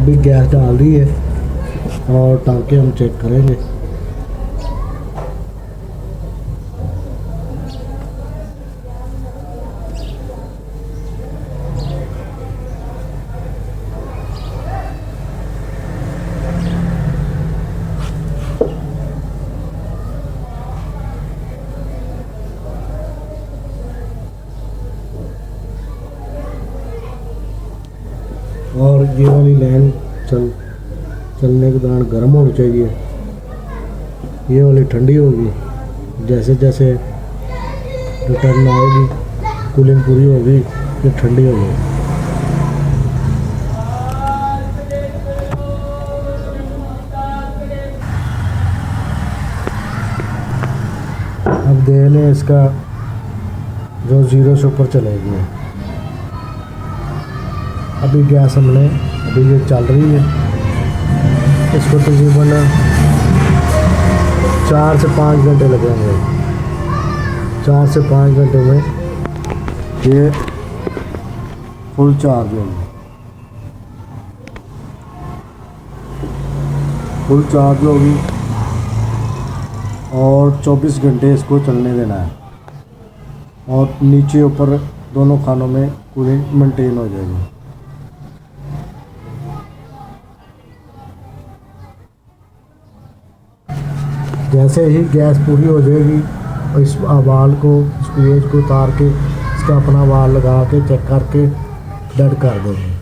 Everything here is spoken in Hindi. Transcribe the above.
अभी गैस डाल दी है और टांके हम चेक करेंगे। और ये वाली लाइन चलने के दौरान गर्म होनी चाहिए। ये वाली ठंडी होगी। जैसे जैसे रिटर्न आएगी, कूलिंग पूरी होगी, ये ठंडी हो जाएगी। अब देख लें इसका जो 0 से ऊपर चलेगी। अभी गैस हमने अभी ये चल रही है, इसको तकरीबन 4 से 5 घंटे लगेंगे। 4 से 5 घंटे में ये फुल चार्ज होगी। फुल चार्ज होगी और 24 घंटे इसको चलने देना है और नीचे ऊपर दोनों खानों में कूलिंग मेंटेन हो जाएगी। जैसे ही गैस पूरी हो जाएगी और इस वाल को, इस पेज को उतार के इसका अपना वाल लगा के चेक करके डेड कर देंगे।